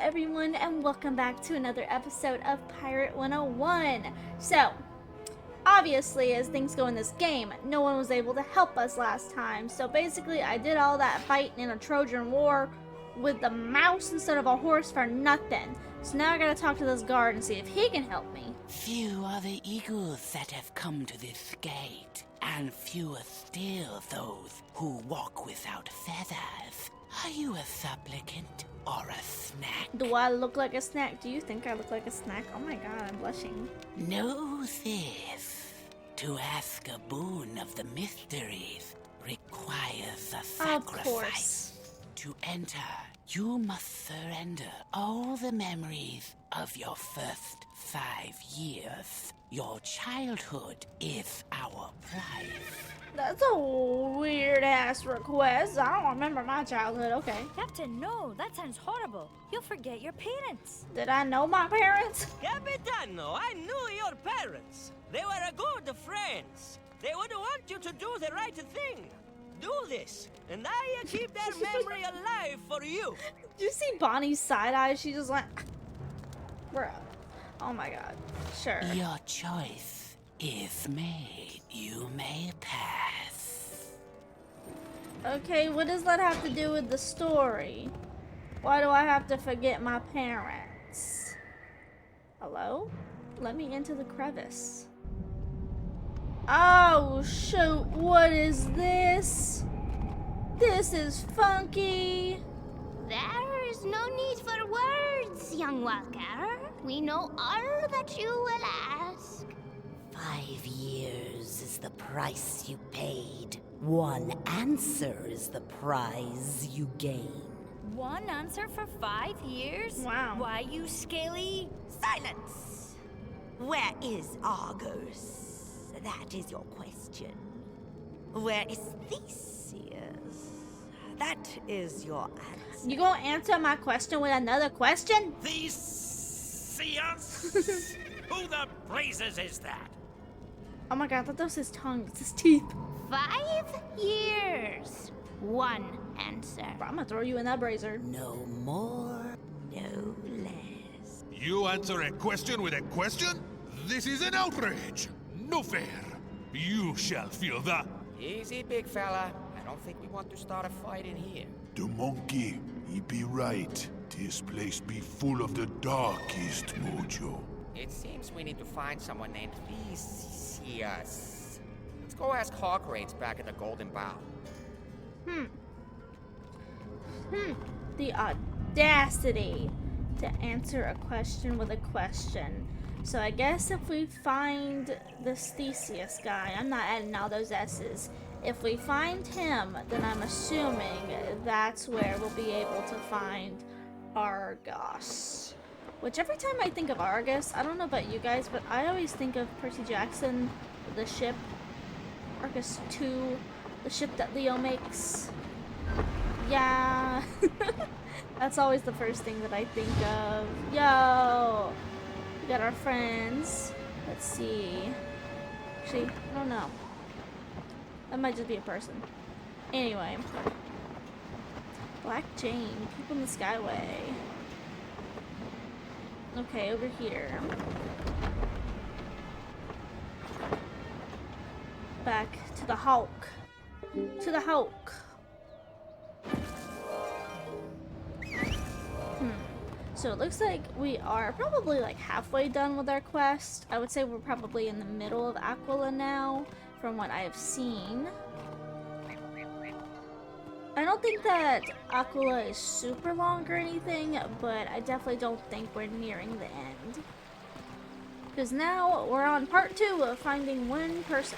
everyone, and welcome back to another episode of Pirate 101. So, obviously, as things go in this game, no one was able to help us last time. So basically, I did all that fighting in a Trojan War with the mouse instead of a horse for nothing. So now I gotta talk to this guard and see if he can help me. Few are the eagles that have come to this gate, and fewer still those who walk without feathers. Are you a supplicant or a snack? Do I look like a snack? Do you think I look like a snack? Oh my god, I'm blushing. Know this. To ask a boon of the mysteries requires a sacrifice. Of course. To enter, you must surrender all the memories of your first 5 years. Your childhood is our prize. That's a weird-ass request. I don't remember my childhood, okay. Captain, no, that sounds horrible. You'll forget your parents. Did I know my parents? Capitano, I knew your parents. They were good friends. They would want you to do the right thing. Do this, and I keep their memory alive for you. Did you see Bonnie's side eye? She just went, bruh. Oh my god. Sure. Your choice is made. You may pass. Okay, what does that have to do with the story? Why do I have to forget my parents? Hello? Let me into the crevice. Oh shoot, what is this? This is funky. There is no need for words, young Walker. We know all that you will ask. 5 years is the price you paid. One answer is the prize you gain. One answer for 5 years? Wow. Why, you scaly... Silence! Where is Argos? That is your question. Where is Theseus? That is your answer. You gonna answer my question with another question? Theseus? Who the blazes is that? Oh my god, that was his tongue. It's his teeth. 5 years. One answer. Bro, I'm gonna throw you in that brazier. No more. No less. You answer a question with a question? This is an outrage! No fair! You shall feel that. Easy, big fella. I don't think we want to start a fight in here. The monkey, he be right. This place be full of the darkest mojo. It seems we need to find someone named Theseus. Let's go ask Hawkrates back at the Golden Bough. The audacity to answer a question with a question. So I guess if we find this Theseus guy, I'm not adding all those S's. If we find him, then I'm assuming that's where we'll be able to find Argos. Which every time I think of Argos, I don't know about you guys, but I always think of Percy Jackson, the ship, Argos 2, the ship that Leo makes. Yeah, that's always the first thing that I think of. Yo, we got our friends. Let's see. Actually, I don't know. That might just be a person. Anyway, Black Jane, people in the Skyway. Okay, over here. Back to the Hulk. To the Hulk. So it looks like we are probably like halfway done with our quest. I would say we're probably in the middle of Aquila now, from what I have seen. I don't think that Aquila is super long or anything, but I definitely don't think we're nearing the end. Because now we're on part 2 of finding one person.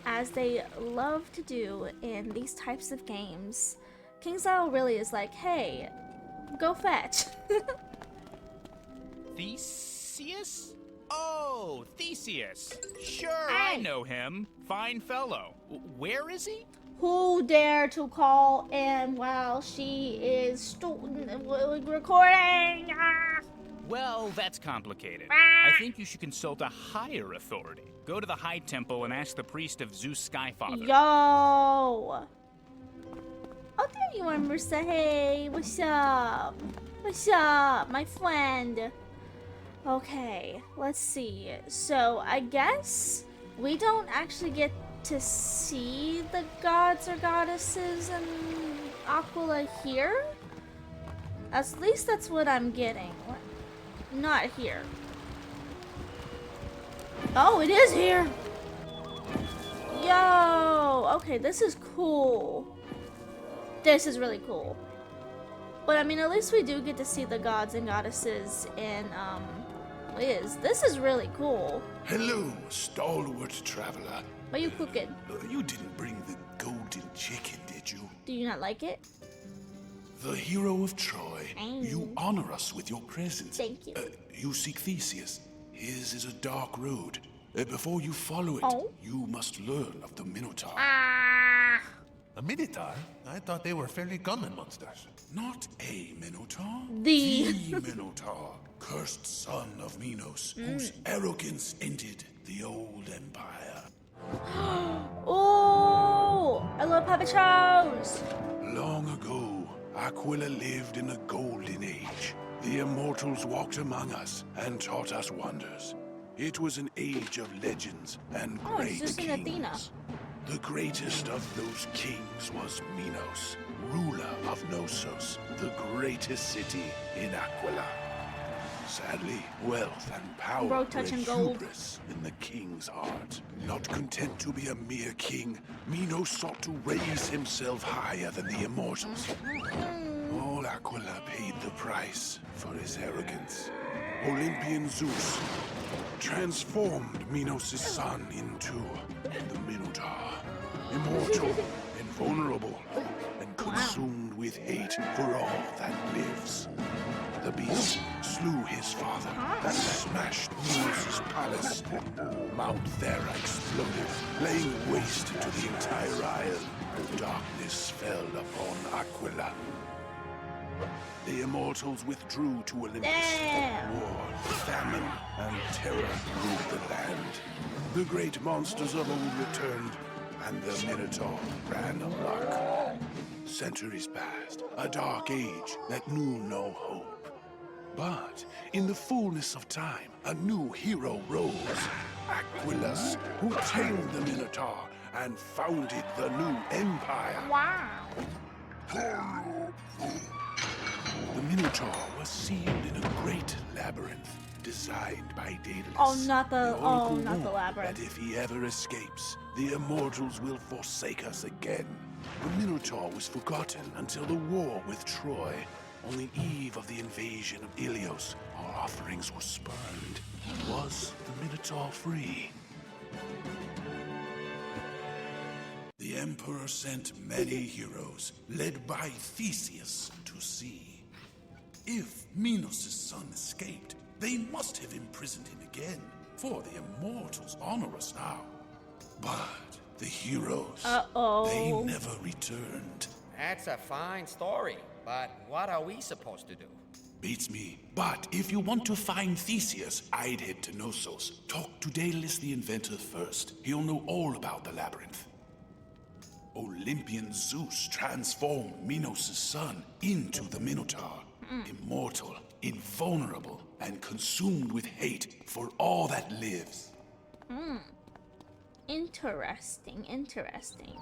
As they love to do in these types of games. King's Isle really is like, hey, go fetch. Theseus? Oh, Theseus. Sure, I know him. Fine fellow. Where is he? Who dare to call in while she is recording? Well, that's complicated. I think you should consult a higher authority. Go to the High Temple and ask the priest of Zeus Skyfather. Yo! Oh, there you are, Marissa. Hey, what's up? What's up, my friend? Okay, let's see. So, I guess we don't actually get to see the gods or goddesses in Aquila here? At least that's what I'm getting. Not here. Oh, it is here! Yo! Okay, this is cool. This is really cool. But I mean, at least we do get to see the gods and goddesses in, Liz. This is really cool. Hello, stalwart traveler. What are you cooking? You didn't bring the golden chicken, did you? Do you not like it? The hero of Troy, Mm. you honor us with your presence. Thank you. You seek Theseus. His is a dark road. Before you follow it, Oh. you must learn of the Minotaur. Ah! A Minotaur? I thought they were fairly common monsters. Not a Minotaur. The- Minotaur, cursed son of Minos, whose arrogance ended the old empire. Oh! I love puppet shows! Long ago, Aquila lived in a golden age. The immortals walked among us and taught us wonders. It was an age of legends and Oh, it's great just in kings. Athena. The greatest of those kings was Minos, ruler of Knossos, the greatest city in Aquila. Sadly, wealth and power Bro, bred touching gold. hubris in the king's heart. Not content to be a mere king, Minos sought to raise himself higher than the immortals. All Aquila paid the price for his arrogance. Olympian Zeus transformed Minos' son into the Minotaur. Immortal, invulnerable, and consumed with hate for all that lives. The beast slew his father and smashed Minos' palace. Mount Thera exploded, laying waste to the entire isle. Darkness fell upon Aquila. The immortals withdrew to Olympus. Damn. War, famine, and terror ruled the land. The great monsters of old returned, and the Minotaur ran amok. Centuries passed, a dark age that knew no hope. But in the fullness of time, a new hero rose. Aquilus, who tamed the Minotaur and founded the new empire. Wow. The Minotaur was sealed in a great labyrinth designed by Daedalus. Oh, not the oracle not the warned labyrinth. That if he ever escapes, the immortals will forsake us again. The Minotaur was forgotten until the war with Troy. On the eve of the invasion of Ilios, our offerings were spurned. Was the Minotaur free? The Emperor sent many heroes, led by Theseus, to see. If Minos' son escaped, they must have imprisoned him again, for the immortals honor us now. But the heroes, they never returned. That's a fine story, but what are we supposed to do? Beats me. But if you want to find Theseus, I'd head to Knossos. Talk to Daedalus the inventor first. He'll know all about the labyrinth. Olympian Zeus transformed Minos' son into the Minotaur. Immortal, invulnerable, and consumed with hate for all that lives. Interesting, interesting.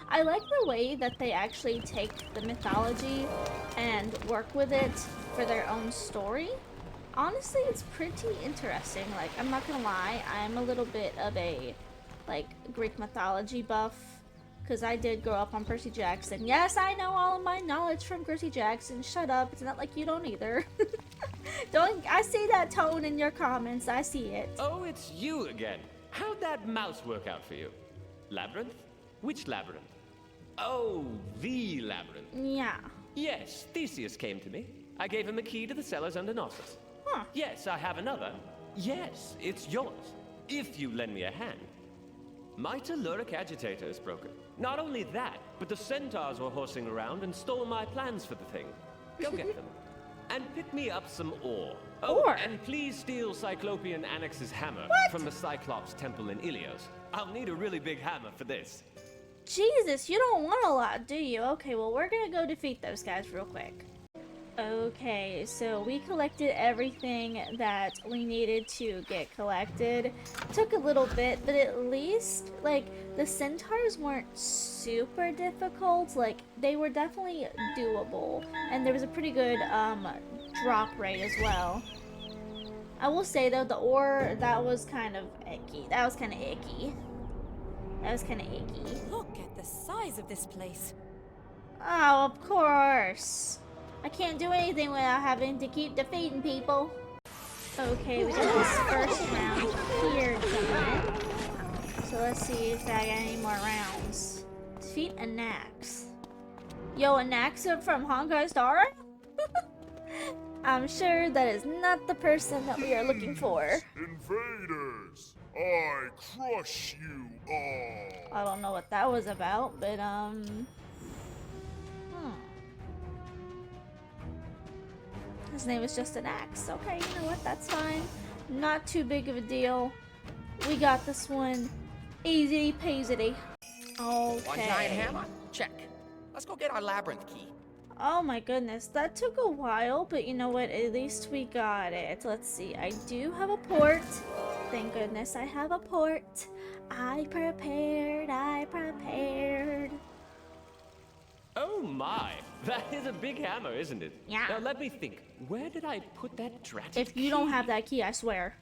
I like the way that they actually take the mythology and work with it for their own story. Honestly, it's pretty interesting. Like, I'm not gonna lie, I'm a little bit of a, like, Greek mythology buff. Because I did grow up on Percy Jackson. Yes, I know all of my knowledge from Percy Jackson. Shut up. It's not like you don't either. I see that tone in your comments. I see it. Oh, it's you again. How'd that mouse work out for you? Labyrinth? Which labyrinth? Oh, the labyrinth. Yeah. Yes, Theseus came to me. I gave him a key to the cellars under Knossos. Huh. Yes, I have another. Yes, it's yours. If you lend me a hand. My telluric agitator is broken. Not only that, but the centaurs were horsing around and stole my plans for the thing. Go get them. And pick me up some ore. Oh, Ore? and please steal Cyclopean Annex's hammer from the Cyclops temple in Ilios. I'll need a really big hammer for this. Jesus, you don't want a lot, do you? Okay, well, we're gonna go defeat those guys real quick. Okay, so we collected everything that we needed to get collected. Took a little bit, but at least, like, the centaurs weren't super difficult. Like, they were definitely doable. And there was a pretty good, drop rate as well. I will say, though, the ore, that was kind of icky. That was kind of icky. Look at the size of this place. Oh, of course. I can't do anything without having to keep defeating people. Okay, we got this first round here done. So let's see if I got any more rounds. Defeat a Nax. Yo, a Nax from Honkai Star? I'm sure that is not the person that we are looking for. Invaders, I crush you all. I don't know what that was about, but his name is just an axe. Okay, you know what? That's fine. Not too big of a deal. We got this one. Easy peasy. Okay. One giant hammer? Check. Let's go get our labyrinth key. Oh my goodness, that took a while, but you know what? At least we got it. Let's see. I do have a port. Thank goodness I have a port. I prepared. Oh my! That is a big hammer, isn't it? Yeah. Now let me think. Where did I put that dratted If you don't have that key, I swear.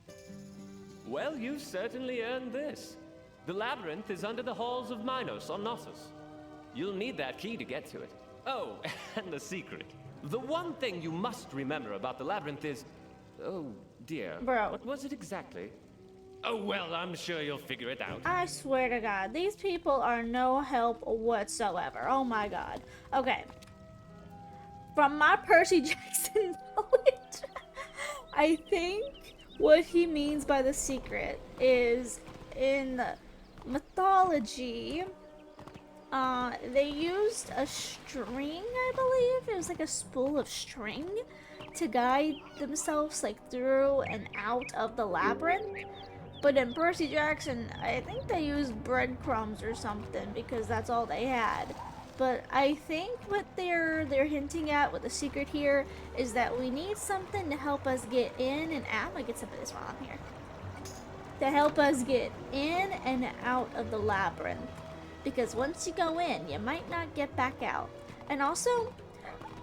Well, you've certainly earned this. The labyrinth is under the halls of Minos on Knossos. You'll need that key to get to it. Oh, and the secret. The one thing you must remember about the labyrinth is... Oh, dear. Bro. What was it exactly? Oh, well, I'm sure you'll figure it out. I swear to God, these people are no help whatsoever. Oh my God. Okay. From my Percy Jackson knowledge, I think what he means by the secret is in mythology, they used a string, I believe. It was like a spool of string to guide themselves like through and out of the labyrinth. But in Percy Jackson, I think they used breadcrumbs or something because that's all they had. But I think what they're hinting at with the secret here is that we need something to help us get in and out. I'm gonna get some of this while I'm here. To help us get in and out of the labyrinth. Because once you go in, you might not get back out. And also,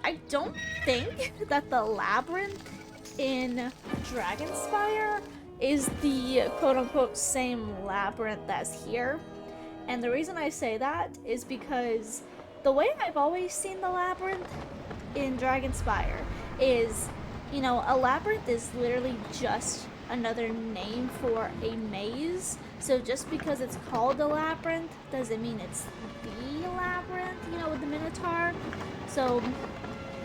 I don't think that the labyrinth in Dragonspire is the quote-unquote same labyrinth that's here. And the reason I say that is because the way I've always seen the labyrinth in Dragonspire is, you know, a labyrinth is literally just another name for a maze. So just because it's called a labyrinth doesn't mean it's the labyrinth, you know, with the Minotaur. So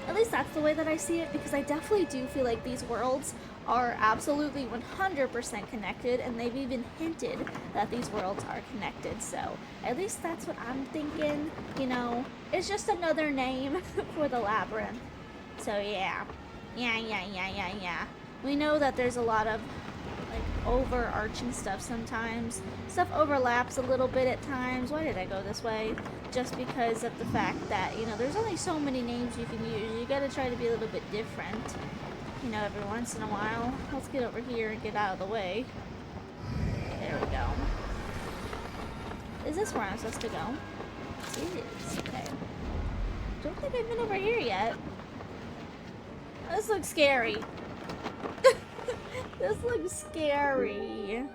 at least that's the way that I see it, because I definitely do feel like these worlds are absolutely 100% connected, and they've even hinted that these worlds are connected. So at least that's what I'm thinking, you know, it's just another name for the labyrinth. So yeah. We know that there's a lot of like overarching stuff sometimes. Stuff overlaps a little bit at times. Why did I go this way? Just because of the fact that, you know, there's only so many names you can use. You gotta try to be a little bit different, you know, every once in a while. Let's get over here and get out of the way. There we go. Is this where I'm supposed to go? It is. Okay. Don't think I've been over here yet. This looks scary. This looks scary.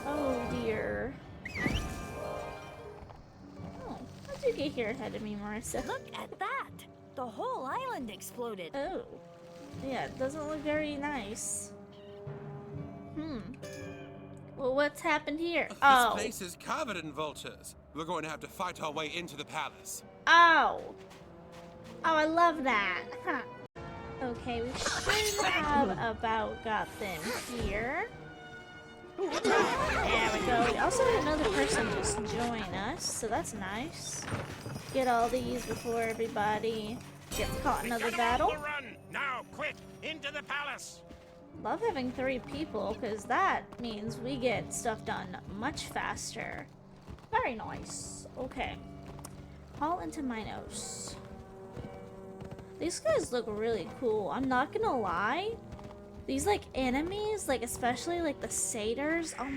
Oh dear. Oh, how'd you get here ahead of me, Marissa? Look at that! The whole island exploded. Oh. Yeah, it doesn't look very nice. Well, what's happened here? This place is covered in vultures. We're going to have to fight our way into the palace. Oh, I love that. Huh. Okay, we should have about got them here. There we go. We also had another person just join us, so that's nice. Get all these before everybody gets caught in another battle. Run now, quick, into the palace. Love having 3 people, because that means we get stuff done much faster. Very nice. Okay. Haul into Minos. These guys look really cool. I'm not gonna lie. These like enemies, like especially like the satyrs. Oh